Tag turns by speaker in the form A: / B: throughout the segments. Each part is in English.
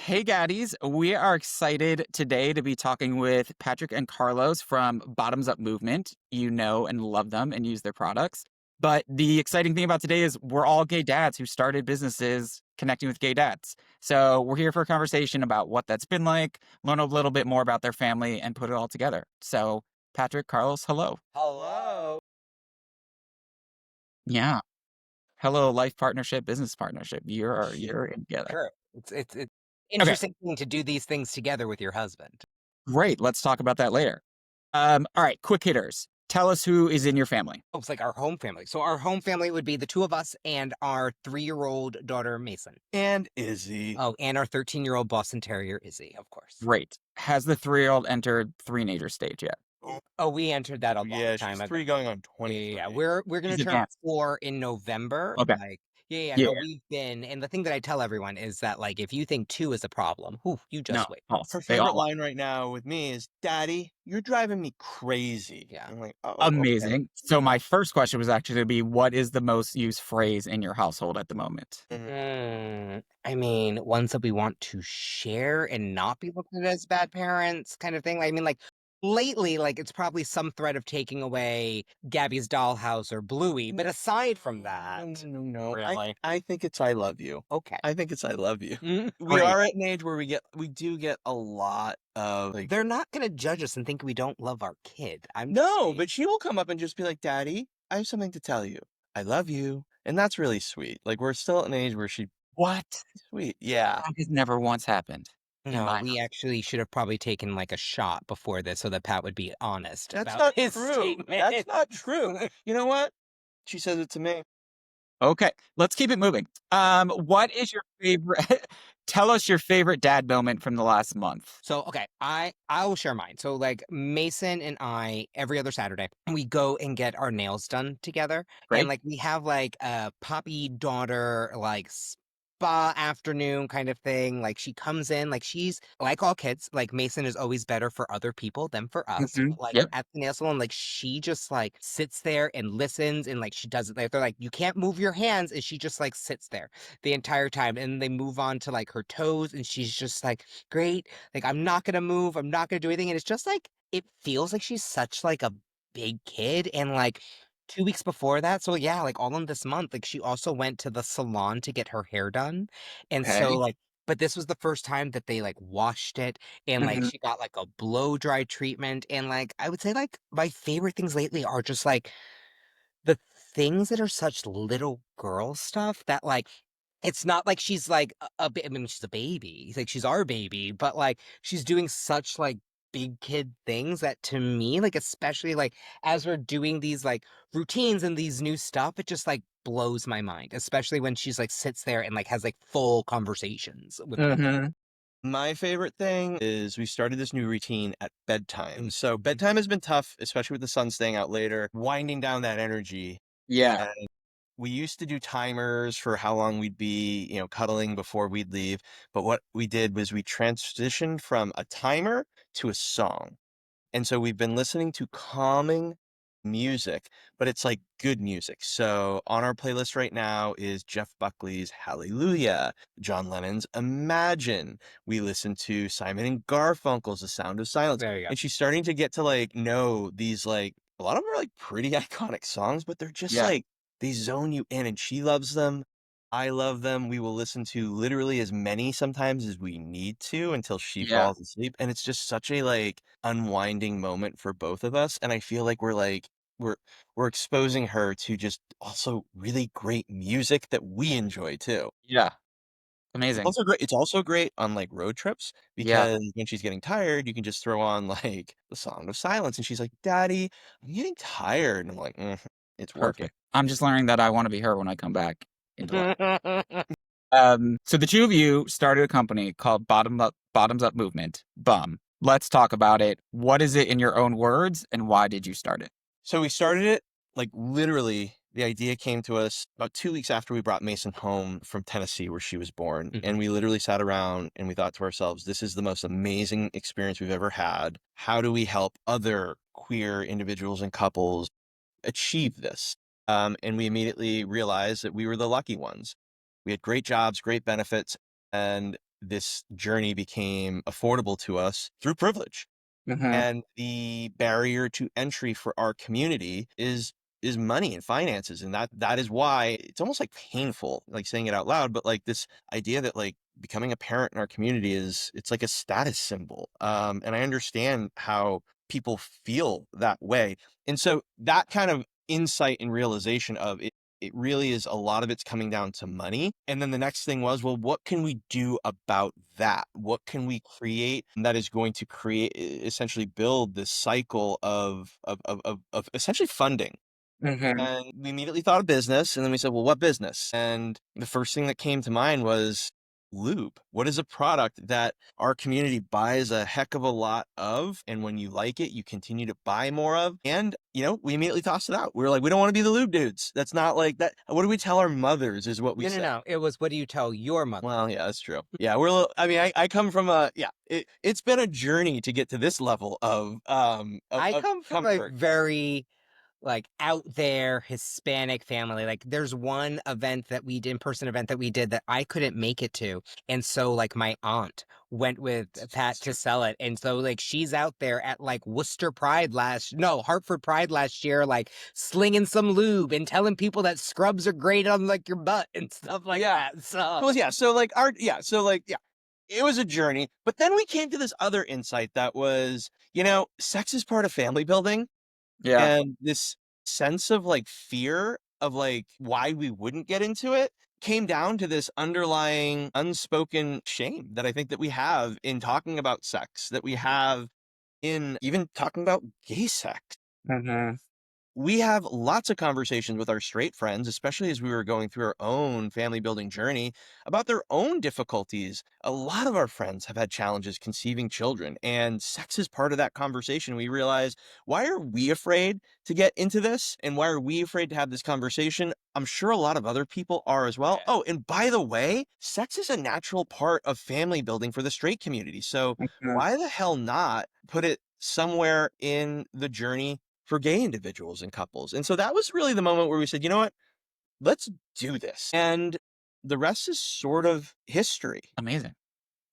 A: Hey, Gaddies. We are excited today to be talking with Patrick and Carlos from Bottoms Up Movement. You know and love them and use their products. But the exciting thing about today is we're all gay dads who started businesses connecting with gay dads. So we're here for a conversation about what that's been like, learn a little bit more about their family, and put it all together. So, Patrick, Carlos, hello.
B: Hello.
A: Yeah. Hello, life partnership, business partnership. You're in together.
B: Sure. It's
A: Okay,
B: interesting to do these things together with your husband.
A: great. Let's talk about that later. All right, quick hitters. Tell us who is in your family.
B: Oh, it's like our home family. So our home family would be the two of us and our 3-year-old daughter Mason.
C: And Izzy.
B: Oh, and our 13-year-old Boston Terrier Izzy, of course.
A: Great. Has the 3-year-old entered three-nager stage yet?
B: Oh, we entered that a long
C: Yeah,
B: time
C: she's
B: ago.
C: 3 going on
B: Yeah,
C: 23.
B: we're gonna
A: She's
B: turn
A: advanced.
B: 4 in November.
A: Okay. Yeah.
B: No, we've been, and the thing that I tell everyone is that like if you think 2 is a problem, whew, you
A: No,
B: just wait.
A: false.
C: Her
A: They
C: favorite
A: all are.
C: line right now with me is, "Daddy, you're driving me crazy."
B: Yeah.
C: I'm like, "Oh, okay."
A: Amazing. So my first question was actually to be, what is the most used phrase in your household at the moment?
C: Mhm.
B: I mean, ones that we want to share and not be looked at as bad parents kind of thing. I mean, like lately, like it's probably some threat of taking away Gabby's dollhouse or Bluey. But aside from that,
C: No.
B: really,
C: I think it's "I love you."
B: okay.
C: I think it's "I love you." We
A: Great.
C: are at an age where we do get a lot of, like
B: They're not gonna judge us and think we don't love our kid. I'm just
C: No,
B: saying.
C: but she will come up and just be like, "Daddy, I have something to tell you. I love you." And that's really sweet. Like, we're still at an age where she's
A: What?
C: sweet. Yeah.
A: That has never once happened in
B: No,
A: my
B: we
A: house.
B: actually should have probably taken like a shot before this so that Pat would be honest
C: That's
B: about
C: not
B: his
C: true. That's
B: statement.
C: not true. You know what? She says it to me.
A: Okay, let's keep it moving. What is your favorite? Tell us your favorite dad moment from the last month.
B: So okay, I will share mine. So like Mason and I every other Saturday we go and get our nails done together, and
A: Great.
B: like we have like a puppy daughter like spa afternoon kind of thing. Like she comes in, like she's like all kids. Like Mason is always better for other people than for us. But like
A: Yep.
B: at the nail salon, like she just like sits there and listens, and like she does it. Like they're like you can't move your hands, and she just like sits there the entire time, and they move on to like her toes, and she's just like great, like, I'm not gonna move, I'm not gonna do anything, and it's just, like, it feels like she's such, like, a big kid, and, like, 2 weeks before that so, yeah, like, all in this month, like, she also went to the salon to get her hair done, and so,
A: Okay.
B: like but this was the first time that they, like, washed it, and, like,
A: Mhm.
B: she got, like, a blow dry treatment, and, like, I would say, like, my favorite things lately are just, like, the things that are such little girl stuff that, like, it's not like she's, like, I mean, she's a baby, like, she's our baby, but, like, she's doing such, like, big kid things that to me, like, especially, like, as we're doing these, like, routines and these new stuff, it just, like, blows my mind, especially when she's, like, sits there and, like, has, like, full conversations with them.
A: Mhm.
C: My favorite thing is we started this new routine at bedtime. So bedtime has been tough, especially with the sun staying out later, winding down that energy.
A: Yeah.
C: And we used to do timers for how long we'd be, cuddling before we'd leave. But what we did was we transitioned from a timer to a song. And so we've been listening to calming music, but it's like good music. So on our playlist right now is Jeff Buckley's Hallelujah, John Lennon's Imagine. We listen to Simon and Garfunkel's The Sound of Silence.
B: There you go.
C: And she's starting to get to like know these like a lot of them are like pretty iconic songs, but they're just
A: Yeah.
C: like they zone you in and she loves them. I love them. We will listen to literally as many sometimes as we need to until she
A: Yeah.
C: falls asleep. And it's just such a like unwinding moment for both of us. And I feel like we're we're exposing her to just also really great music that we enjoy too.
A: Yeah. Amazing.
C: It's also great on like road trips
A: Yeah.
C: because when she's getting tired, you can just throw on like the Song of Silence and she's like, "Daddy, I'm getting tired." And I'm like, it's working.
A: Perfect. I'm just learning that I want to be her when I come back into life. So the two of you started a company called Bottoms Up Movement. Bum. Let's talk about it. What is it in your own words, and why did you start it?
C: So we started it like literally the idea came to us about 2 weeks after we brought Mason home from Tennessee where she was born.
B: Mhm.
C: And we literally sat around and we thought to ourselves, this is the most amazing experience we've ever had. How do we help other queer individuals and couples achieve this? And we immediately realized that we were the lucky ones. We had great jobs, great benefits, and this journey became affordable to us through privilege.
A: Hmm.
C: And the barrier to entry for our community is money and finances. And that is why it's almost like painful, like saying it out loud, but like this idea that like becoming a parent in our community it's like a status symbol. And I understand how people feel that way. And so that kind of insight and realization of it really is a lot of it's coming down to money. And then the next thing was, well, what can we do about that? What can we create that is going to create essentially build this cycle of essentially funding?
A: Hmm.
C: And we immediately thought of business, and then we said, well, what business? And the first thing that came to mind was lube. What is a product that our community buys a heck of a lot of? And when you like it, you continue to buy more of. And, we immediately tossed it out. We were like, we don't want to be the lube dudes. That's not like that. What do we tell our mothers is what we
B: No, no,
C: said.
B: no. It was, what do you tell your mother?
C: Well, yeah, that's true. Yeah, we're a little, I mean, I come from it's been a journey to get to this level
B: I
C: of
B: come from a
C: comfort.
B: very like out there Hispanic family. Like there's one event that we did, in-person event that we did that I couldn't make it to. And so like my aunt went with Pat
C: It's
B: to
C: true.
B: sell it. And so like she's out there at like Hartford Pride last year, like slinging some lube and telling people that scrubs are great on like your butt and stuff like
C: Yeah.
B: that. So
C: Well, yeah. So it was a journey. But then we came to this other insight that was, sex is part of family building.
A: Yeah.
C: And this sense of like fear of like why we wouldn't get into it came down to this underlying unspoken shame that I think that we have in talking about sex, that we have in even talking about gay sex.
A: Hmm.
C: We have lots of conversations with our straight friends, especially as we were going through our own family building journey, about their own difficulties. A lot of our friends have had challenges conceiving children, and sex is part of that conversation. We realize, why are we afraid to get into this? And why are we afraid to have this conversation? I'm sure a lot of other people are as well.
B: yeah.
C: Oh, and by the way, sex is a natural part of family building for the straight community. So
A: Hmm.
C: why the hell not put it somewhere in the journey for gay individuals and couples? And so that was really the moment where we said, you know what? Let's do this. And the rest is sort of history.
A: Amazing.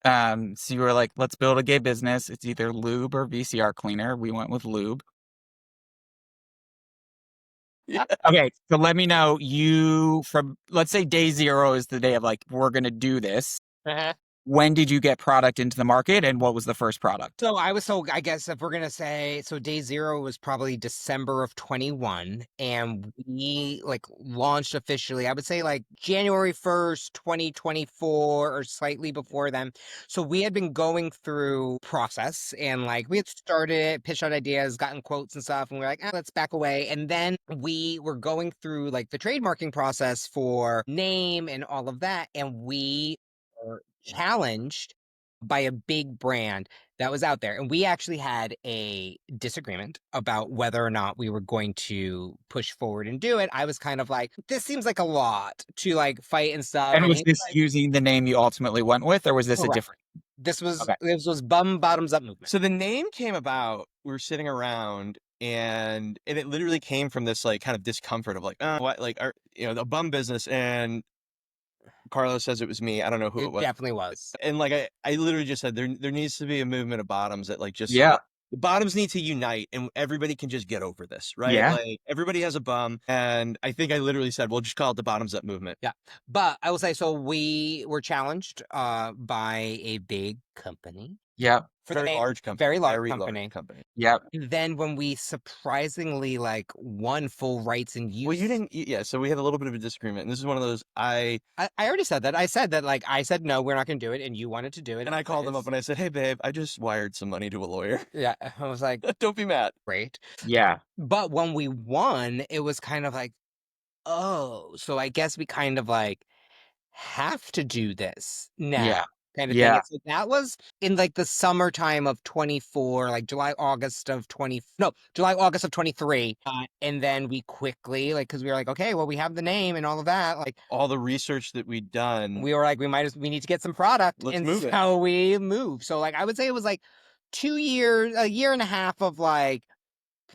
A: So you were like, let's build a gay business. It's either lube or VCR cleaner. We went with lube.
C: Yeah.
A: Okay, so let me know you from, let's say day zero is the day of like, we're gonna do this. When did you get product into the market and what was the first product?
B: So I guess if we're gonna say, so day zero was probably December of 21, and we like launched officially, I would say like January 1st, 2024, or slightly before then. So we had been going through process and like we had started, pitched out ideas, gotten quotes and stuff, and we are like, let's back away. And then we were going through like the trademarking process for name and all of that, and we were challenged by a big brand that was out there. And we actually had a disagreement about whether or not we were going to push forward and do it. I was kind of like, this seems like a lot to like fight and stuff.
A: And
B: And
A: was
B: he's
A: this
B: like,
A: using the name you ultimately went with, or was this a
B: correct.
A: different? Okay.
B: This was bum bottoms up movement.
C: So the name came about, we were sitting around and it literally came from this like kind of discomfort of like, what, like, the bum business. And Carlos says it was me. I don't know who it
B: It
C: was.
B: definitely was.
C: And like I literally just said there needs to be a movement of bottoms that like just
A: Yeah.
C: like the bottoms need to unite and everybody can just get over this, right?
A: Yeah.
C: Like everybody has a bum. And I think I literally said, we'll just call it the bottoms up movement.
B: Yeah. But I will say, so we were challenged by a big company
A: Yep.
B: for the
C: Very
B: name,
C: large company.
B: very large
C: Very large
B: company.
C: company.
A: Yep.
B: Then when we surprisingly like won full rights and use.
C: Well, you didn't, yeah. So we had a little bit of a disagreement. And this is one of those,
B: I already said that. I said that, like, I said, no, we're not going to do it. And you wanted to do it.
C: and I called them up
B: It's-
C: and I said, hey, babe, I just wired some money to a lawyer.
B: Yeah. I was like,
C: Don't be mad.
B: great.
A: Yeah.
B: But when we won, it was kind of like, oh, so I guess we kind of like have to do this now
A: Yeah.
B: kind of thing.
A: Yeah.
B: And so that was in like the summertime of 24, like July, August of 23. And then we quickly, like, cause we were like, okay, well, we have the name and all of that. Like,
C: All the research that we'd done,
B: we were like, we need to get some product.
C: Let's
B: And
C: move it.
B: so we moved. So like, I would say it was like 2 years, a year and a half of like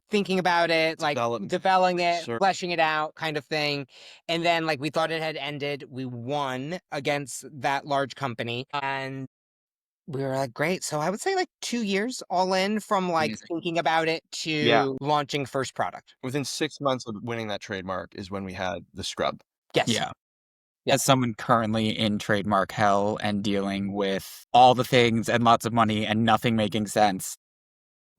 B: thinking about it, like developing it,
C: Sure.
B: fleshing it out kind of thing. And then like we thought it had ended. We won against that large company. And We were like, great. So I would say like 2 years all in from like
A: Amazing.
B: thinking about it
C: Yeah.
B: to launching first product.
C: Within 6 months of winning that trademark is when we had the scrub.
B: Yes.
A: Yeah.
B: Yeah.
A: As someone currently in trademark hell and dealing with all the things and lots of money and nothing making sense,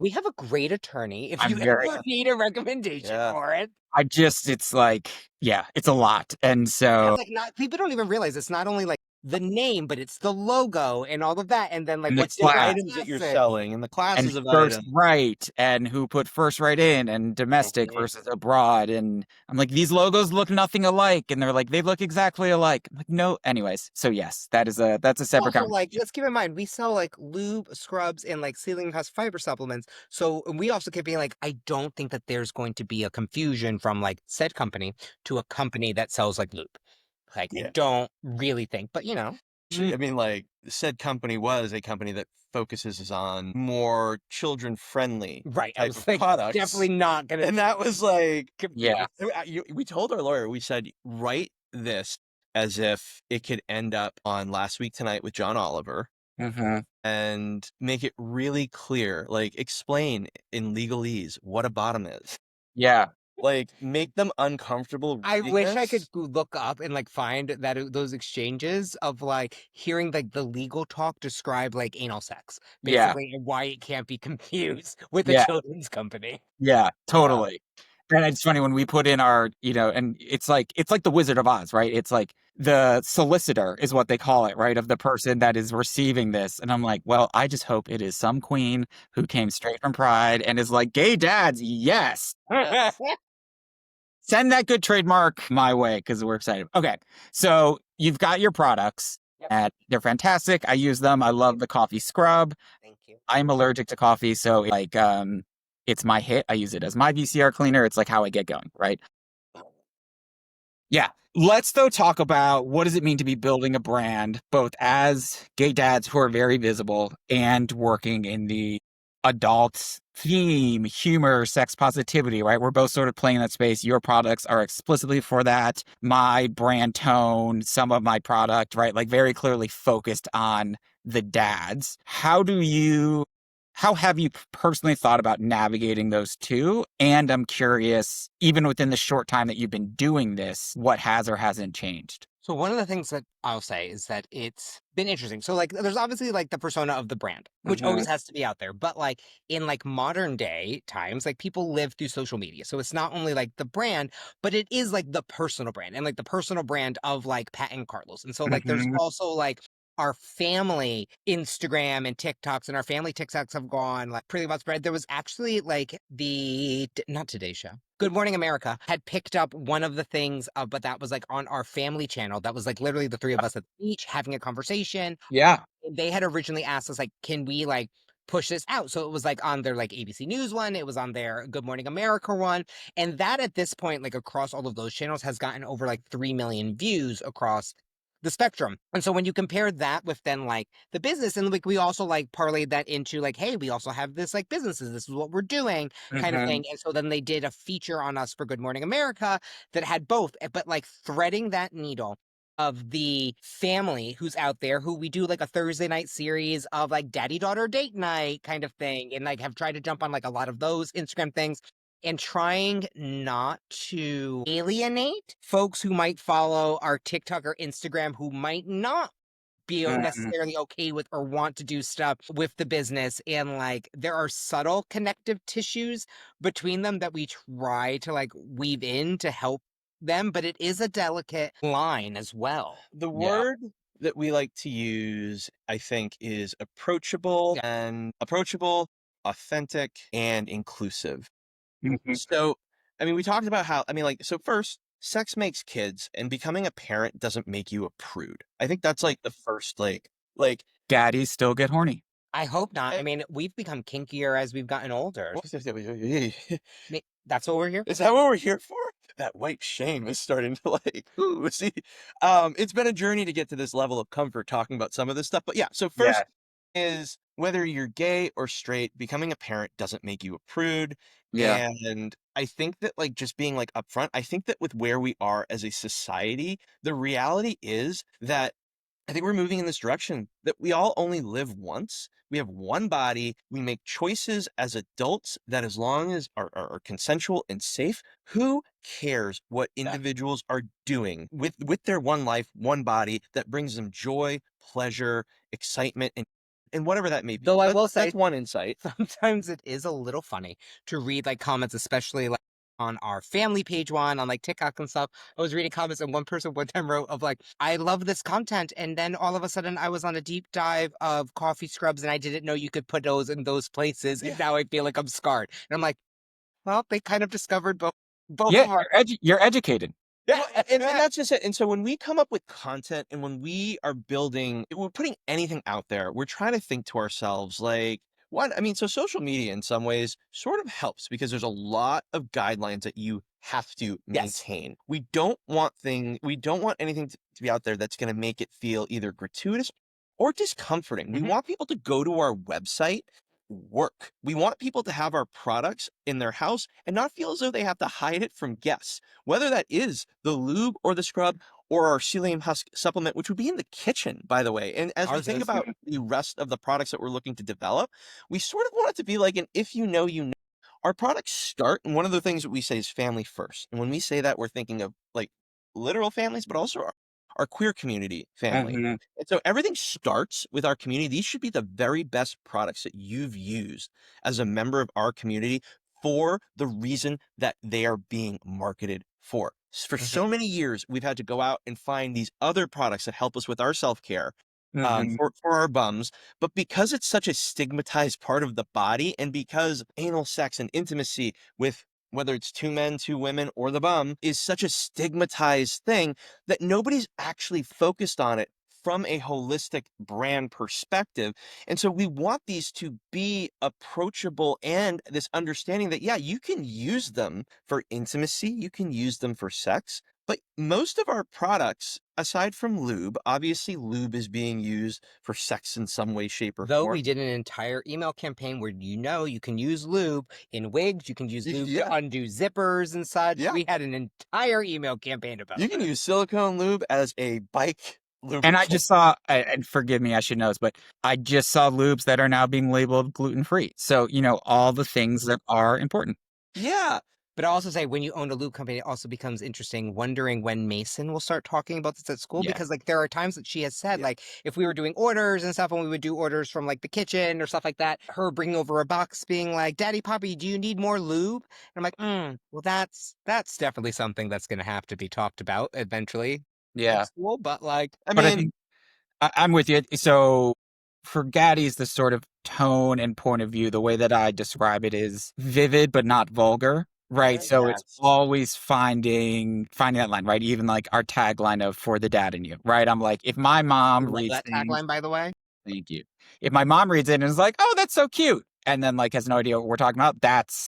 B: We have a great attorney if
A: I'm
B: you
A: very,
B: ever need a recommendation
C: Yeah.
B: for it.
A: it's like, yeah, it's a lot. And
B: Yeah,
A: so,
B: like not people don't even realize it's not only like the name, but it's the logo and all of that. And then like
A: and the
B: what
C: It's the
A: class
C: items that you're
B: demographic.
C: selling and the
A: and
C: classes of
A: first
C: items.
A: right and who put first right in and domestic
B: Mhm.
A: versus abroad. And I'm like, these logos look nothing alike. And they're like, they look exactly alike. I'm like, no. Anyways, so yes, that's a separate
B: Also, like,
A: conversation.
B: let's keep in mind, we sell like lube, scrubs, and like ceiling house fiber supplements. So and we also keep being like, I don't think that there's going to be a confusion from like said company to a company that sells like lube. Like, I
C: Yeah.
B: don't really think, but you know,
C: Actually, I mean, like, said company was a company that focuses on more children-friendly
B: right. I
C: type
B: was
C: of
B: like,
C: products,
B: definitely not gonna
C: and that was like
A: Yeah.
B: confuse.
C: we told our lawyer, we said, "Write this as if it could end up on Last Week Tonight with John Oliver,
A: Hmm.
C: and make it really clear, like, explain in legalese what a bottom is."
A: Yeah.
C: Like, make them uncomfortable
B: I
C: reading
B: wish I could
C: this.
B: look up and like find that those exchanges of like hearing like the legal talk describe like anal sex,
A: Yeah.
B: basically, and why it can't be confused with a
A: Yeah.
B: children's company.
A: Yeah.
C: Yeah.
A: Totally. And it's funny when we put in our, and it's like the Wizard of Oz, right? It's like the solicitor is what they call it, right? Of the person that is receiving this. And I'm like, well, I just hope it is some queen who came straight from Pride and is like, gay dads, yes. Send that good trademark my way because we're excited. Okay. So you've got your products
B: Yep.
A: and they're fantastic. I use them. I love the coffee scrub.
B: Thank you.
A: I'm allergic to coffee, so like it's my hit. I use it as my VCR cleaner. It's like how I get going, right? Yeah. Let's though talk about what does it mean to be building a brand, both as gay dads who are very visible and working in the adult theme, humor, sex positivity, right? We're both sort of playing that space. Your products are explicitly for that. My brand tone, some of my product, right? Like very clearly focused on the dads. How have you personally thought about navigating those two? And I'm curious, even within the short time that you've been doing this, what has or hasn't changed?
B: So one of the things that I'll say is that it's been interesting. So like there's obviously like the persona of the brand, which
A: Hmm.
B: always has to be out there. But like in like modern day times, like people live through social media. So it's not only like the brand, but it is like the personal brand and like the personal brand of like Pat and Carlos. And so like there's
A: Hmm.
B: also like our family Instagram and TikToks and our family TikToks have gone like pretty much spread. There was actually like not Today Show. Good Morning America had picked up one of the things, but that was like on our family channel. That was like literally the three of us at the beach having a conversation.
A: Yeah.
B: They had originally asked us like, can we like push this out? So it was like on their like ABC News one, it was on their Good Morning America one, and that at this point, like across all of those channels, has gotten over like 3 million views across the spectrum. And so when you compare that with then like the business, and like we also like parlayed that into like, hey, we also have this like businesses, this is what we're doing kind of
A: Hmm.
B: thing. And so then they did a feature on us for Good Morning America that had both, but like threading that needle of the family who's out there who we do like a Thursday night series of like daddy daughter date night kind of thing, and like have tried to jump on like a lot of those Instagram things and trying not to alienate folks who might follow our TikTok or Instagram who might not be
A: Hmm.
B: necessarily okay with or want to do stuff with the business. And like there are subtle connective tissues between them that we try to like weave in to help them, but it is a delicate line as well.
C: The
A: Yeah.
C: word that we like to use, I think, is approachable, authentic, and inclusive.
A: Hmm.
C: So, I mean, we talked about how, I mean, like, so first, sex makes kids, and becoming a parent doesn't make you a prude. I think that's like the first, like,
A: Gaddies still get horny.
B: I hope not. I
C: eh,
B: mean, we've become kinkier as we've gotten older. That's what we're here
C: is
B: for.
C: that what we're here for? That white shame is starting to like, ooh, see, it's been a journey to get to this level of comfort talking about some of this stuff. But yeah, so
A: Yeah.
C: first is whether you're gay or straight, becoming a parent doesn't make you a prude.
A: Yeah.
C: And I think that like just being like upfront, I think that with where we are as a society, the reality is that I think we're moving in this direction that we all only live once. We have one body. We make choices as adults that, as long as are consensual and safe, who cares what individuals are doing with their one life, one body that brings them joy, pleasure, excitement, and whatever that may be.
B: Though I
C: That's
B: will say,
C: that's one insight.
B: sometimes it is a little funny to read like comments, especially like on our family page one on like TikTok and stuff. I was reading comments and one person one time wrote of like, I love this content. And then all of a sudden I was on a deep dive of coffee scrubs and I didn't know you could put those in those places. And
C: Yeah.
B: now I feel like I'm scarred. And I'm like, well, they kind of discovered both
A: Yeah,
B: of our.
A: you're educated.
C: Well, and that's just it. And so when we come up with content and when we are building, we're putting anything out there, we're trying to think to ourselves, like, what? I mean, so social media in some ways sort of helps because there's a lot of guidelines that you have to
B: Yes.
C: maintain. We don't want anything to be out there that's going to make it feel either gratuitous or discomforting. We
B: Mhm.
C: want people to go to our website, work. We want people to have our products in their house and not feel as though they have to hide it from guests, whether that is the lube or the scrub or our psyllium husk supplement, which would be in the kitchen, by the way. And as we
B: Ours
C: think
B: is.
C: about the rest of the products that we're looking to develop, we sort of want it to be like an if you know, you know. Our products start, and one of the things that we say is family first. And when we say that, we're thinking of like literal families, but also our queer community family.
A: Mhm.
C: And so everything starts with our community. These should be the very best products that you've used as a member of our community for the reason that they are being marketed for. For
B: Mhm.
C: so many years, we've had to go out and find these other products that help us with our self care,
A: Mhm.
C: for our bums. But because it's such a stigmatized part of the body, and because anal sex and intimacy with whether it's two men, two women, or the bum is such a stigmatized thing that nobody's actually focused on it from a holistic brand perspective. And so we want these to be approachable and this understanding that, yeah, you can use them for intimacy, you can use them for sex. But most of our products, aside from lube, obviously lube is being used for sex in some way, shape, or
B: Though
C: form.
B: we did an entire email campaign where you can use lube in wigs, you can use lube to
C: Yeah,
B: undo zippers and such.
C: yeah.
B: We had an entire email campaign about
C: You can
B: this.
C: use silicone lube as a bike
A: And I
C: lubricant.
A: just saw, and forgive me, I should know this, but I just saw lubes that are now being labeled gluten free. So, all the things that are important.
C: Yeah,
B: But I also say when you own a lube company, it also becomes interesting wondering when Mason will start talking about this at school
C: yeah,
B: because like there are times that she has said
C: yeah.
B: like if we were doing orders and stuff and we would do orders from like the kitchen or stuff like that, her bringing over a box being like, "Daddy, Poppy, do you need more lube?" And I'm like, well, that's definitely something that's going to have to be talked about eventually at
A: Yeah.
B: school." But like,
C: I
A: But I
C: mean,
A: think I'm with you. So for Gaddies, the sort of tone and point of view, the way that I describe it is vivid but not vulgar, right? So it's
C: yes.
A: always finding that line, right? Even like our tagline of "for the dad in you," right? I'm like, if my
B: I
A: mom
B: love
A: reads
B: that
A: things,
B: tagline, by the way.
A: thank you. If my mom reads it and is like, "Oh, that's so cute," and then like has no idea what we're talking about, that's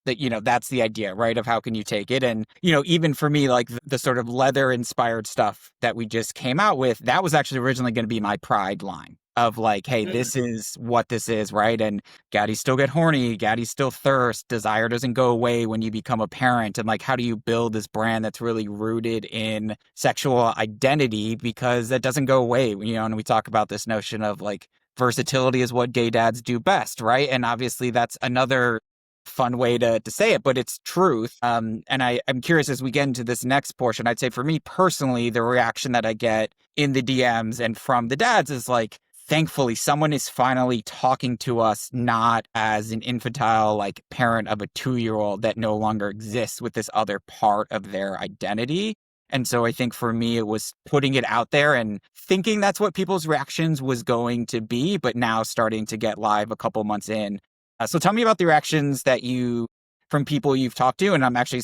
A: the idea, right? Of how can you take it? And, even for me, like the sort of leather inspired stuff that we just came out with, that was actually originally going to be my pride line of like, hey,
C: Mm.
A: this is what this is, right? And Gaddies still get horny, Gaddies still thirst, desire doesn't go away when you become a parent. And like, how do you build this brand that's really rooted in sexual identity? Because that doesn't go away, and we talk about this notion of like, versatility is what gay dads do best, right? And obviously that's another fun way to say it, but it's truth. And I'm curious as we get into this next portion, I'd say for me personally, the reaction that I get in the DMs and from the dads is like, thankfully, someone is finally talking to us not as an infantile, like parent of a 2-year-old that no longer exists with this other part of their identity. And so I think for me, it was putting it out there and thinking that's what people's reactions was going to be, but now starting to get live a couple months in. So tell me about the reactions from people you've talked to, and I'm actually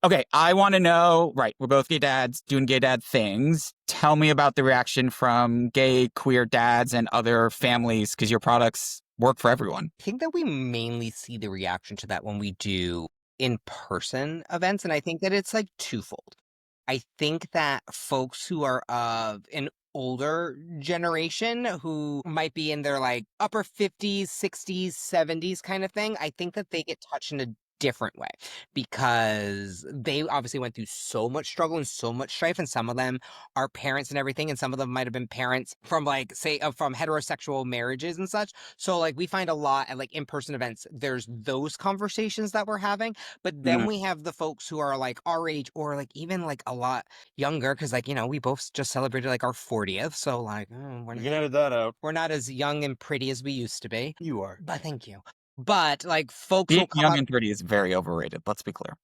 A: okay. I want to know. Right, we're both gay dads doing gay dad things. Tell me about the reaction from gay queer dads and other families because your products work for everyone.
B: I think that we mainly see the reaction to that when we do in-person events, and I think that it's like twofold. I think that folks who are of an older generation who might be in their like upper 50s, 60s, 70s kind of thing, I think that they get touched in a different way because they obviously went through so much struggle and so much strife, and some of them are parents and everything, and some of them might have been parents from like say from heterosexual marriages and such. So like we find a lot at like in-person events, there's those conversations that we're having, but then
A: Mhm.
B: we have the folks who are like our age or like even like a lot younger because like we both just celebrated like our 40th, so like
C: You can edit that out.
B: we're not as young and pretty as we used to be.
C: You are.
B: But thank you. But like folks
A: Being
B: will come
A: young
B: up.
A: and pretty is very overrated, let's be clear.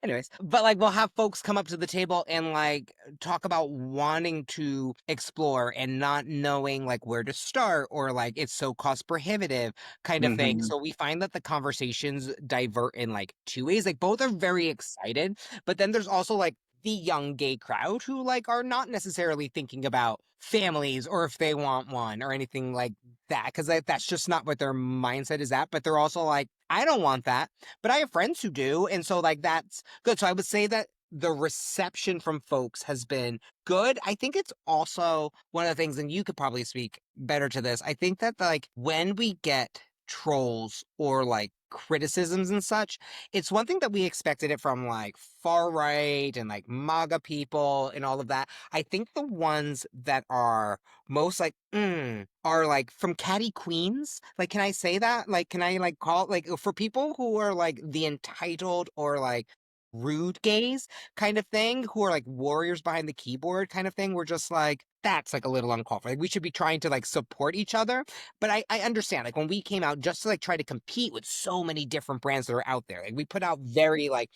B: Anyways, but like we'll have folks come up to the table and like talk about wanting to explore and not knowing like where to start or like it's so cost prohibitive kind of thing.
A: Mhm.
B: So we find that the conversations divert in like two ways. Like both are very excited, but then there's also like the young gay crowd who like are not necessarily thinking about families or if they want one or anything like that because like, that's just not what their mindset is at. But they're also like, I don't want that, but I have friends who do, and so like that's good. So I would say that the reception from folks has been good. I think it's also one of the things, and you could probably speak better to this. I think that like when we get trolls or like criticisms and such, it's one thing that we expected it from like far right and like MAGA people and all of that. I think the ones that are most like are like from catty queens. Like, can I say that? Like, can I like call like for people who are like the entitled or like rude gays kind of thing, who are like warriors behind the keyboard kind of thing? We're just like, that's like a little uncalled for. Like, we should be trying to like support each other. But I understand, like, when we came out just to like try to compete with so many different brands that are out there, like, we put out very like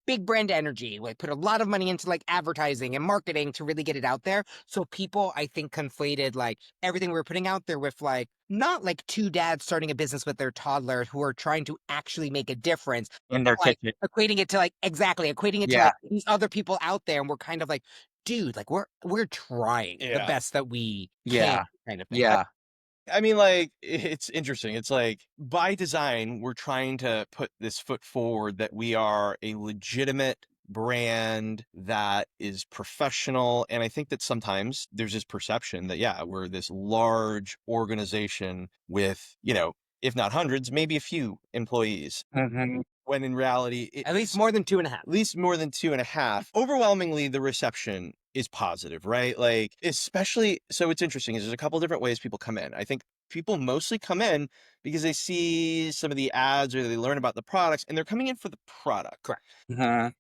B: big brand energy, like put a lot of money into like advertising and marketing to really get it out there. So people, I think, conflated like everything we were putting out there with like not like two dads starting a business with their toddler who are trying to actually make a difference,
A: In
B: but
A: their
B: like
A: kitchen.
B: equating it to like exactly equating it to
A: Yeah,
B: like these other people out there, and we're kind of like, dude, like we're trying the
C: Yeah.
B: best that we can,
A: yeah,
B: kind of thing.
A: yeah.
C: I mean, like, it's interesting. It's like by design, we're trying to put this foot forward that we are a legitimate brand that is professional. And I think that sometimes there's this perception that, yeah, we're this large organization with, if not hundreds, maybe a few employees,
A: Mhm.
C: when in reality,
B: At least
C: it's
B: more than two and a half.
C: at least more than two and a half. Overwhelmingly, the reception is positive, right? Like, especially, so it's interesting is there's a couple different ways people come in. I think people mostly come in because they see some of the ads or they learn about the products and they're coming in for the product.
B: Correct.
A: Mhm.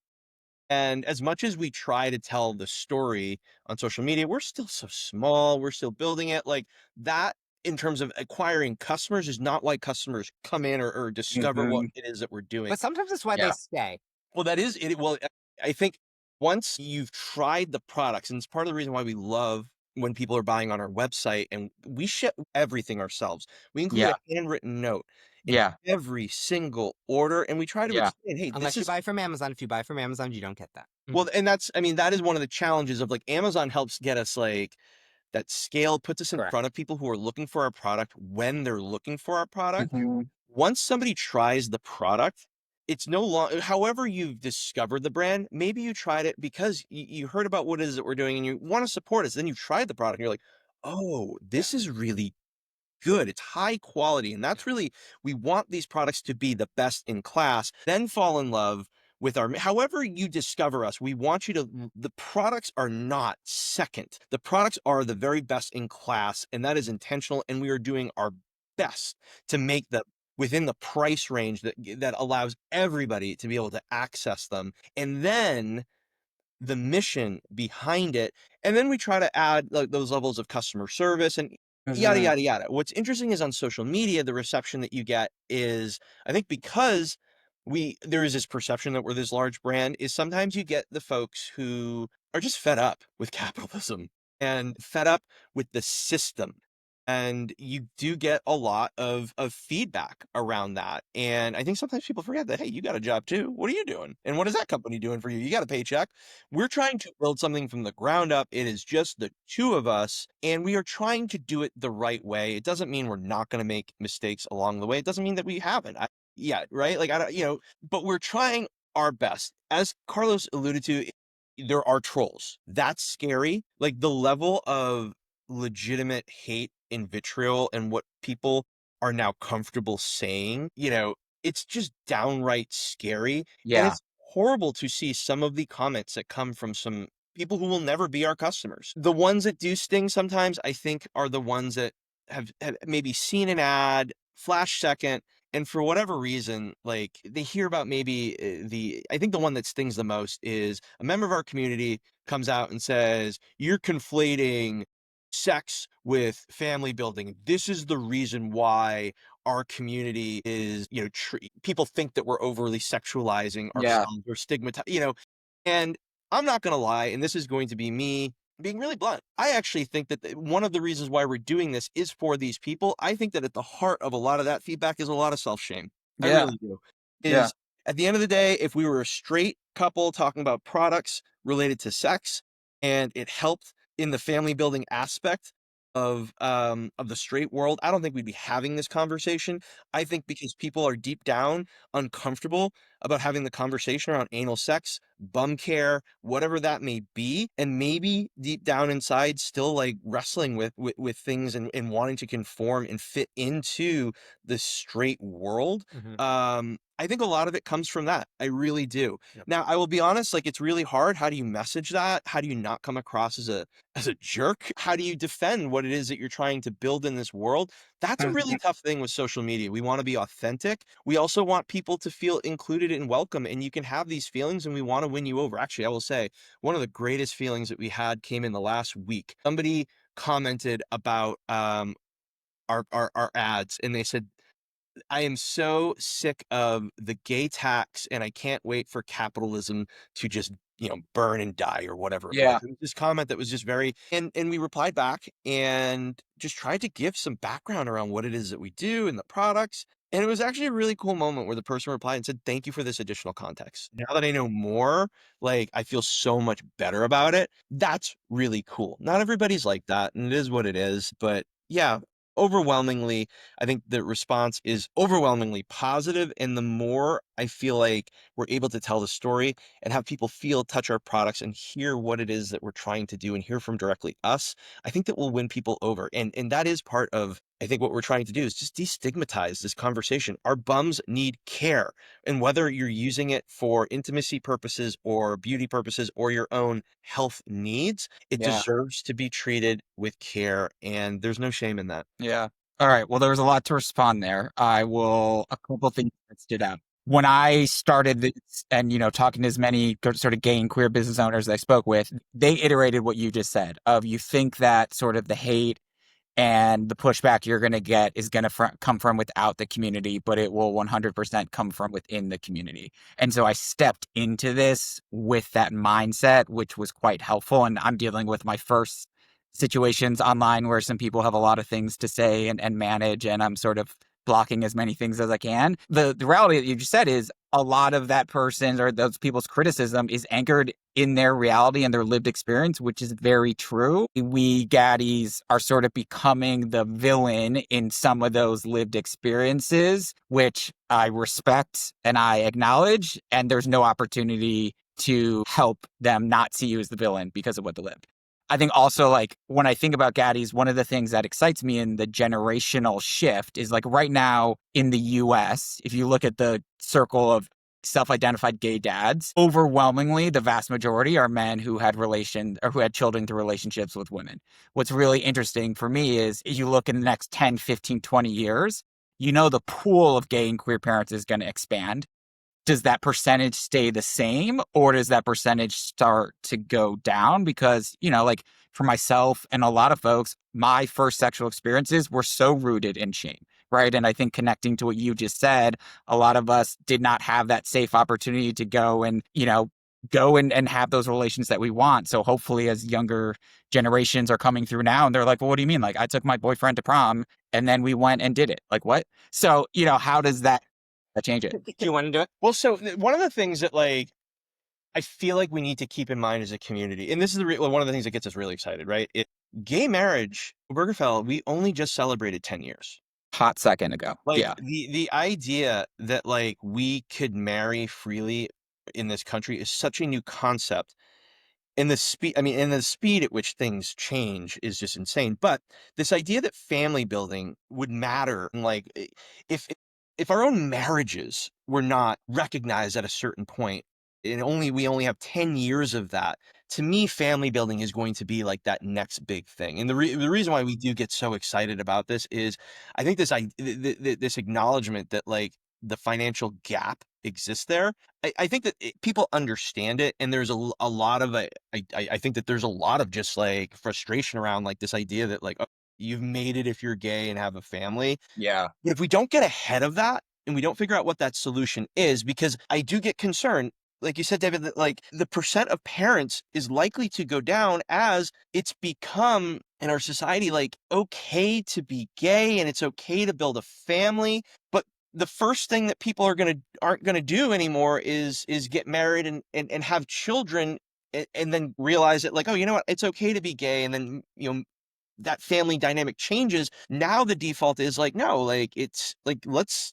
C: And as much as we try to tell the story on social media, we're still so small. We're still building it. Like that, in terms of acquiring customers, is not why customers come in or discover what
A: Mhm.
C: it is that we're doing.
B: But sometimes that's why they
A: Yeah.
B: stay.
C: Well, that is it. Well, I think once you've tried the products, and it's part of the reason why we love when people are buying on our website, and we ship everything ourselves. We include
A: Yeah.
C: a handwritten note in
A: Yeah.
C: every single order, and we try to
A: Yeah.
C: explain, hey, this
B: Unless you
C: is
B: buy from Amazon. If you buy from Amazon, you don't get that.
C: well, and that's, I mean, that is one of the challenges of like Amazon helps get us like that scale, puts us in
B: Correct.
C: front of people who are looking for our product when they're looking for our product.
A: Mhm.
C: Once somebody tries the product, it's no longer, however you've discovered the brand, maybe you tried it because you heard about what it is that we're doing and you want to support us. Then you've tried the product and you're like, oh,
B: Yeah.
C: this is really good. It's high quality. And
B: Yeah.
C: that's really, we want these products to be the best in class, then fall in love with our, however you discover us, we want you to, the products are not second. The products are the very best in class. And that is intentional. And we are doing our best to make them within the price range that allows everybody to be able to access them. And then the mission behind it. And then we try to add like those levels of customer service and yada,
A: Mhm.
C: yada, yada. What's interesting is on social media, the reception that you get is, I think because there is this perception that we're this large brand, is sometimes you get the folks who are just fed up with capitalism and fed up with the system. And you do get a lot of feedback around that. And I think sometimes people forget that, hey, you got a job too. What are you doing? And what is that company doing for you? You got a paycheck. We're trying to build something from the ground up. It is just the two of us, and we are trying to do it the right way. It doesn't mean we're not going to make mistakes along the way. It doesn't mean that we haven't. Yeah, right? Like, I don't, but we're trying our best. As Carlos alluded to, there are trolls. That's scary. Like the level of legitimate hate and vitriol and what people are now comfortable saying, it's just downright scary, and
A: Yeah.
C: it's horrible to see some of the comments that come from some people who will never be our customers. The ones that do sting sometimes, I think, are the ones that have maybe seen an ad, flash second, and for whatever reason, like, they hear about maybe, the I think the one that stings the most is a member of our community comes out and says, "You're conflating sex with family building. This is the reason why our community is, people think that we're overly sexualizing
A: Yeah.
C: ourselves or and I'm not going to lie, and this is going to be me being really blunt. I actually think that one of the reasons why we're doing this is for these people. I think that at the heart of a lot of that feedback is a lot of self shame. I
A: Yeah.
C: really do.
A: Yeah.
C: Is at the end of the day, if we were a straight couple talking about products related to sex and it helped in the family building aspect of the straight world, I don't think we'd be having this conversation. I think because people are deep down uncomfortable about having the conversation around anal sex, bum care, whatever that may be, and maybe deep down inside still like wrestling with things and wanting to conform and fit into the straight world.
B: Mhm.
C: I think a lot of it comes from that. I really do.
B: Yep.
C: Now, I will be honest, like it's really hard. How do you message that? How do you not come across as a jerk? How do you defend what it is that you're trying to build in this world? That's a really
A: Mhm.
C: tough thing with social media. We want to be authentic. We also want people to feel included and welcome, and you can have these feelings, and we want to win you over. Actually, I will say one of the greatest feelings that we had came in the last week. Somebody commented about our ads, and they said, I am so sick of the gay tax, and I can't wait for capitalism to just, burn and die or whatever it was.
A: Yeah.
C: It was this comment that was just very and we replied back and just tried to give some background around what it is that we do and the products. And it was actually a really cool moment where the person replied and said, "Thank you for this additional context. Now that I know more, like I feel so much better about it." That's really cool. Not everybody's like that, and it is what it is. But yeah, overwhelmingly, I think the response is overwhelmingly positive, and the more I feel like we're able to tell the story and have people feel, touch our products, and hear what it is that we're trying to do and hear from directly us, I think that will win people over. And that is part of I think what we're trying to do is just destigmatize this conversation. Our bums need care. And whether you're using it for intimacy purposes or beauty purposes or your own health needs, it
A: Yeah.
C: deserves to be treated with care. And there's no shame in that.
A: Yeah. All right. Well, there was a lot to respond there. A couple things that stood out. When I started this and, talking to as many sort of gay and queer business owners I spoke with, they iterated what you just said of you think that sort of the hate and the pushback you're going to get is going to come from without the community, but it will 100% come from within the community. And so I stepped into this with that mindset, which was quite helpful. And I'm dealing with my first situations online where some people have a lot of things to say and manage, and I'm sort of blocking as many things as I can. The reality that you just said is a lot of that person or those people's criticism is anchored in their reality and their lived experience, which is very true. We Gaddies are sort of becoming the villain in some of those lived experiences, which I respect and I acknowledge. And there's no opportunity to help them not see you as the villain because of what they lived. I think also, like, when I think about Gaddies, one of the things that excites me in the generational shift is like right now in the US, if you look at the circle of self-identified gay dads, overwhelmingly the vast majority are men who had relations or who had children through relationships with women. What's really interesting for me is if you look in the next 10, 15, 20 years, the pool of gay and queer parents is going to expand. Does that percentage stay the same or does that percentage start to go down? Because, like for myself and a lot of folks, my first sexual experiences were so rooted in shame, right? And I think connecting to what you just said, a lot of us did not have that safe opportunity to go and, go and have those relations that we want. So hopefully as younger generations are coming through now and they're like, well, what do you mean? Like I took my boyfriend to prom and then we went and did it. Like what? So, how does that change it?
B: Do you want to do it?
C: Well, so one of the things that like I feel like we need to keep in mind as a community, and this is one of the things that gets us really excited, right? Gay marriage, Obergefell, we only just celebrated 10 years.
A: Hot second ago.
C: Like
A: Yeah.
C: the idea that like we could marry freely in this country is such a new concept. And the speed at which things change is just insane. But this idea that family building would matter, and like if if our own marriages were not recognized at a certain point, and we only have 10 years of that, to me, family building is going to be like that next big thing. And the reason why we do get so excited about this is I think this acknowledgement that like the financial gap exists there. I think that people understand it, and there's a lot of I think that there's a lot of just like frustration around like this idea that like, oh, you've made it if you're gay and have a family.
A: Yeah.
C: But if we don't get ahead of that and we don't figure out what that solution is, because I do get concerned, like you said, David, that like the percent of parents is likely to go down as it's become in our society like okay to be gay and it's okay to build a family. But the first thing that people aren't gonna do anymore is get married and have children and then realize that like, oh, you know what, it's okay to be gay, and then that family dynamic changes. Now the default is like, no, like it's like let's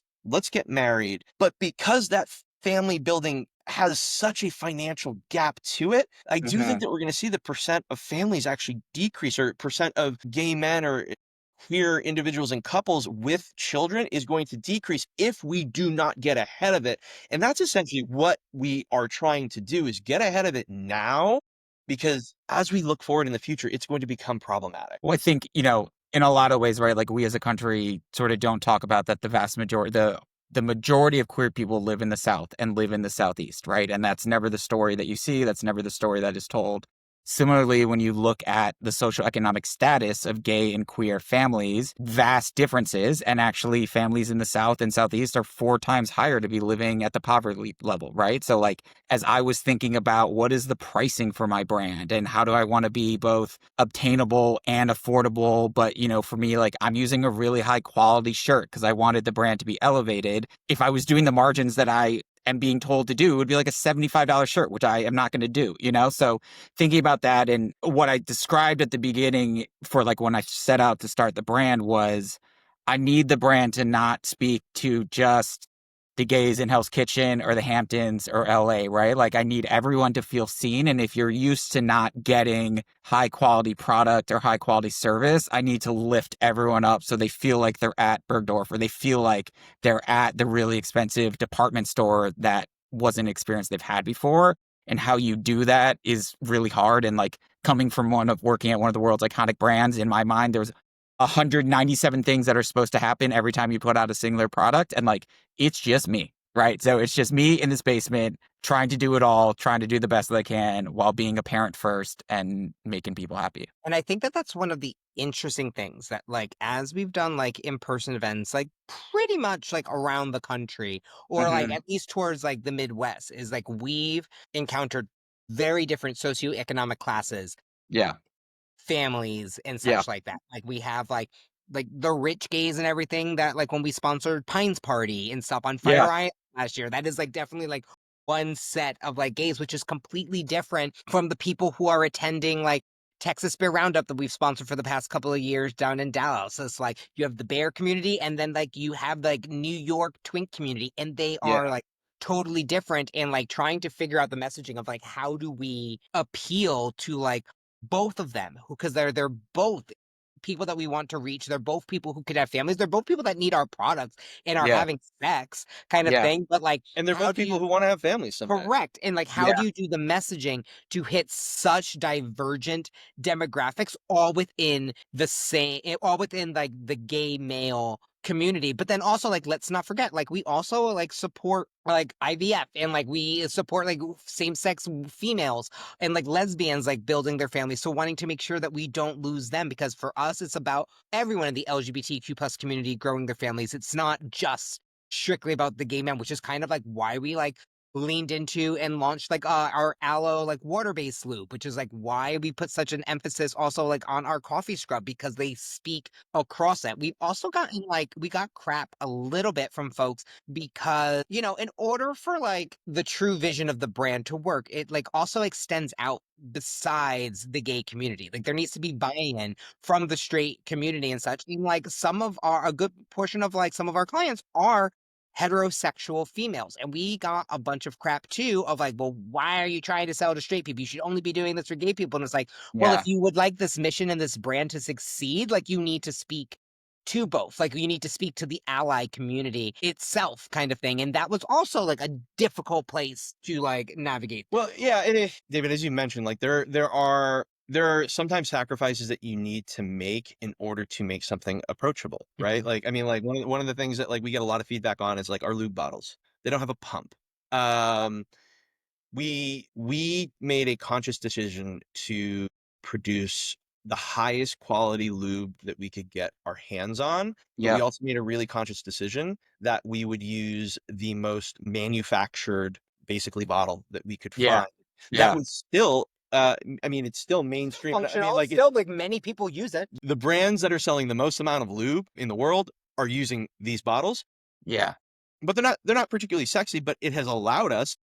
C: get married. But because that family building has such a financial gap to it, I do think
A: Mhm.
C: that we're going to see the percent of families actually decrease, or percent of gay men or queer individuals and couples with children is going to decrease if we do not get ahead of it. And that's essentially what we are trying to do, is get ahead of it now, because as we look forward in the future, it's going to become problematic.
A: Well, I think, in a lot of ways, right, like we as a country sort of don't talk about that the majority of queer people live in the South and live in the Southeast, right? And that's never the story that you see. That's never the story that is told. Similarly, when you look at the social economic status of gay and queer families, vast differences. And actually, families in the South and Southeast are 4 times higher to be living at the poverty level, right? So, like, as I was thinking about what is the pricing for my brand and how do I want to be both obtainable and affordable, but for me, like, I'm using a really high quality shirt because I wanted the brand to be elevated. If I was doing the margins that I am being told to do, it would be like a $75 shirt, which I am not going to do. So thinking about that, and what I described at the beginning for like when I set out to start the brand was I need the brand to not speak to just the gays in Hell's Kitchen or the Hamptons or LA, right? Like I need everyone to feel seen. And if you're used to not getting high quality product or high quality service, I need to lift everyone up so they feel like they're at Bergdorf, or they feel like they're at the really expensive department store that wasn't an experience they've had before. And how you do that is really hard. And like coming from working at one of the world's iconic brands, in my mind, there's 197 things that are supposed to happen every time you put out a singular product. And like, it's just me, right? So it's just me in this basement trying to do it all, trying to do the best that I can while being a parent first and making people happy.
B: And I think that that's one of the interesting things that, like, as we've done like in-person events, like pretty much like around the country, or like
A: Hmm.
B: at least towards like the Midwest, is like we've encountered very different socioeconomic classes,
A: Yeah.
B: families, and
A: Yeah.
B: such like that. Like we have like the rich gays and everything that, like when we sponsored Pines Party and stuff on
A: Yeah.
B: Fire Island last year, that is like definitely like one set of like gays, which is completely different from the people who are attending like Texas Bear Roundup that we've sponsored for the past couple of years down in Dallas. So it's like you have the bear community, and then like you have like New York twink community, and they
A: Yeah.
B: are like totally different, and like trying to figure out the messaging of like how do we appeal to like both of them, because they're both people that we want to reach. They're both people who could have families. They're both people that need our products and are
A: Yeah.
B: having sex kind of
A: Yeah.
B: thing. But like,
C: And they're
B: how
C: both
B: do
C: people
B: you
C: who want to have families someday.
B: correct? And like, how
A: Yeah.
B: do you do the messaging to hit such divergent demographics all within the same, all within like the gay male community? But then also, like, let's not forget, like, we also like support like IVF, and like we support like same-sex females and like lesbians like building their families. So wanting to make sure that we don't lose them, because for us it's about everyone in the LGBTQ plus community growing their families. It's not just strictly about the gay men, which is kind of like why we like leaned into and launched like our aloe like water-based loop, which is like why we put such an emphasis also like on our coffee scrub, because they speak across that. We've also gotten like, we got crap a little bit from folks because, in order for like the true vision of the brand to work, it like also extends out besides the gay community. Like there needs to be buy-in from the straight community and such. And like a good portion of like some of our clients are heterosexual females. And we got a bunch of crap too of like, well, why are you trying to sell to straight people? You should only be doing this for gay people. And it's like, well,
A: Yeah.
B: if you would like this mission and this brand to succeed, like you need to speak to both. Like you need to speak to the ally community itself, kind of thing. And that was also like a difficult place to like navigate.
C: Well, yeah, David, as you mentioned, like there are sometimes sacrifices that you need to make in order to make something approachable, right?
B: Mhm.
C: Like, I mean, like one of the things that like we get a lot of feedback on is like our lube bottles. They don't have a pump. Um, we made a conscious decision to produce the highest quality lube that we could get our hands on, but we
A: Yep.
C: also made a really conscious decision that we would use the most manufactured, basically, bottle that we could
A: Yeah.
C: find. That
A: Yeah.
C: was still, I mean, it's still mainstream. I mean,
B: Functional.
C: like it's
B: Still, like many people use it.
C: the brands that are selling the most amount of lube in the world are using these bottles,
A: Yeah.
C: but they're not particularly sexy, but it has allowed us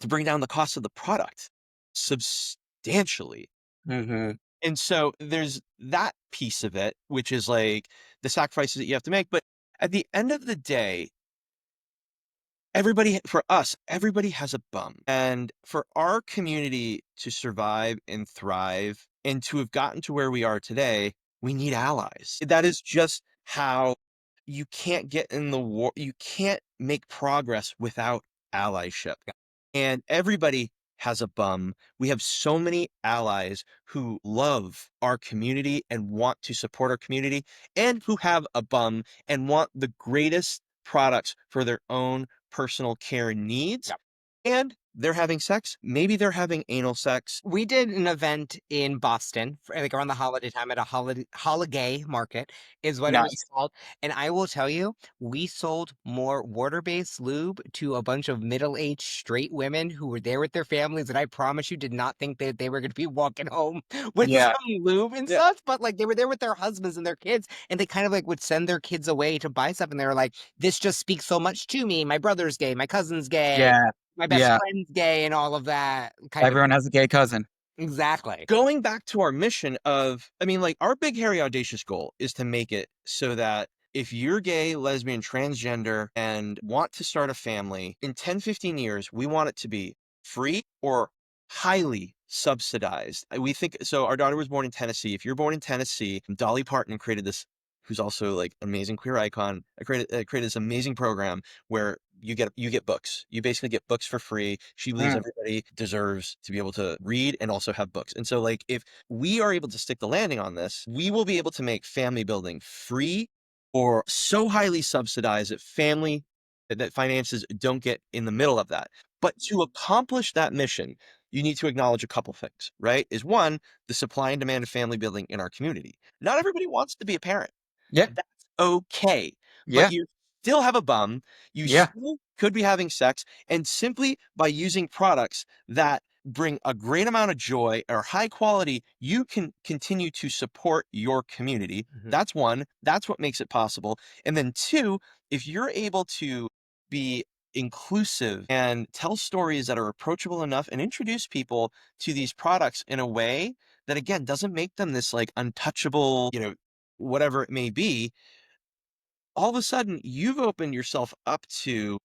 C: to bring down the cost of the product substantially.
A: Hmm.
C: And so there's that piece of it, which is like the sacrifices that you have to make. But at the end of the day, for us, everybody has a bum. And for our community to survive and thrive and to have gotten to where we are today, we need allies. That is just how you can't get in the war. You can't make progress without allyship. And everybody has a bum. We have so many allies who love our community and want to support our community and who have a bum and want the greatest products for their own personal care needs.
B: Yep.
C: And they're having sex. Maybe they're having anal sex.
B: We did an event in Boston, for, like around the holiday time at a holiday market, is what it was
A: Nice.
B: called. And I will tell you, we sold more water-based lube to a bunch of middle-aged straight women who were there with their families. And I promise you, did not think that they were going to be walking home with
A: Yeah.
B: some lube and
C: Yeah.
B: stuff. But like they were there with their husbands and their kids, and they kind of like would send their kids away to buy stuff. And they were like, "This just speaks so much to me. My brother's gay, my cousin's gay."
A: Yeah.
B: My best
A: Yeah.
B: friend's gay and all of that kind of
A: Everyone has a gay cousin.
B: exactly.
C: Going back to our mission of, I mean, like our big, hairy, audacious goal is to make it so that if you're gay, lesbian, transgender, and want to start a family in 10, 15 years, we want it to be free or highly subsidized. We think so. Our daughter was born in Tennessee. If you're born in Tennessee, Dolly Parton created this, who's also like an amazing queer icon, created this amazing program where you get books. You basically get books for free. She believes
A: Mm.
C: everybody deserves to be able to read and also have books. And so like if we are able to stick the landing on this, we will be able to make family building free or so highly subsidized that finances don't get in the middle of that. But to accomplish that mission, you need to acknowledge a couple things, right? Is one, the supply and demand of family building in our community. Not everybody wants to be a parent.
A: Yeah.
C: That's okay. But
A: Yeah.
C: you still have a bum. You
A: Yeah.
C: still could be having sex. And simply by using products that bring a great amount of joy or high quality, you can continue to support your community.
B: Mhm.
C: That's one. That's what makes it possible. And then two, if you're able to be inclusive and tell stories that are approachable enough and introduce people to these products in a way that again doesn't make them this like untouchable, whatever it may be, all of a sudden you've opened yourself up to,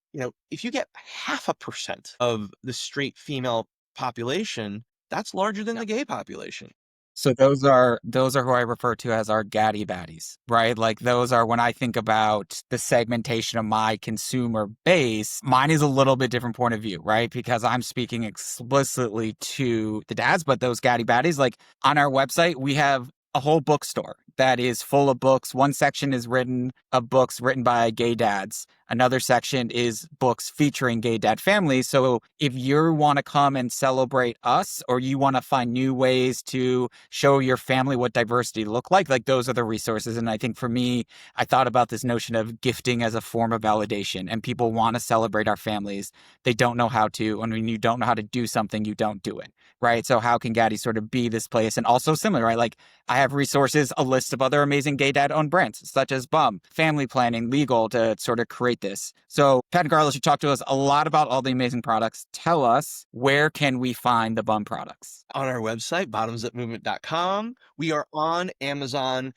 C: if you get 0.5% of the straight female population, that's larger than
B: Yep.
C: the gay population.
A: So those are who I refer to as our gaddy baddies, right? Like those are when I think about the segmentation of my consumer base, mine is a little bit different point of view, right? Because I'm speaking explicitly to the dads, but those gaddy baddies, like on our website, we have a whole bookstore that is full of books. One section is written of books written by gay dads. Another section is books featuring gay dad families. So if you want to come and celebrate us or you want to find new ways to show your family what diversity look like those are the resources. And I think for me, I thought about this notion of gifting as a form of validation and people want to celebrate our families. They don't know how to. And when you don't know how to do something, you don't do it. Right. So how can Gaddy sort of be this place? And also similar, right? Like I have resources, a list of other amazing gay dad owned brands, such as Bum, Family Planning, Legal to sort of create this. So, Pat and Carlos, you talked to us a lot about all the amazing products. Tell us, where can we find the Bum products?
C: On our website, bottomsupmovement.com. We are on Amazon.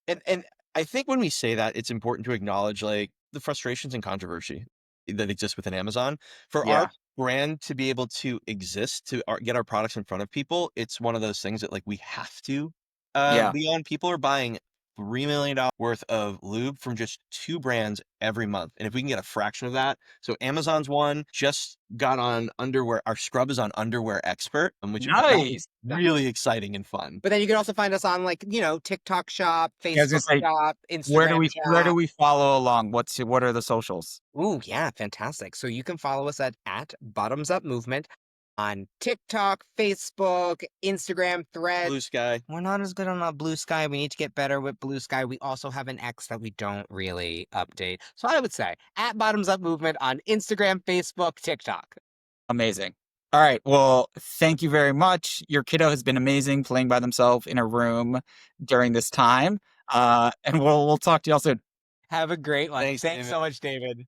C: And I think when we say that, it's important to acknowledge like the frustrations and controversy that exist within Amazon. For our
A: Yeah.
C: brand to be able to exist, get our products in front of people, it's one of those things that like we have to
A: Yeah.
C: be on. People are buying $3 million worth of lube from just 2 brands every month. And if we can get a fraction of that, so Amazon's one just got on underwear. Our scrub is on Underwear Expert, which that was
A: Nice.
C: really exciting and fun.
B: But then you can also find us on like, TikTok Shop,
A: Yeah, I was gonna
B: Facebook
A: say,
B: Shop,
A: where do
B: Instagram
A: we
B: Shop.
A: follow along? What are the socials?
B: Ooh, yeah, fantastic. So you can follow us at Bottoms Up Movement on TikTok, Facebook, Instagram, Threads.
C: Blue Sky.
B: We're not as good on Blue Sky. We need to get better with Blue Sky. We also have an X that we don't really update. So I would say at Bottoms Up Movement on Instagram, Facebook, TikTok.
A: Amazing. All right. Well, thank you very much. Your kiddo has been amazing playing by themselves in a room during this time. And we'll talk to y'all soon.
B: Have a great one.
C: Thanks,
B: Thanks
C: David.
B: so much, David.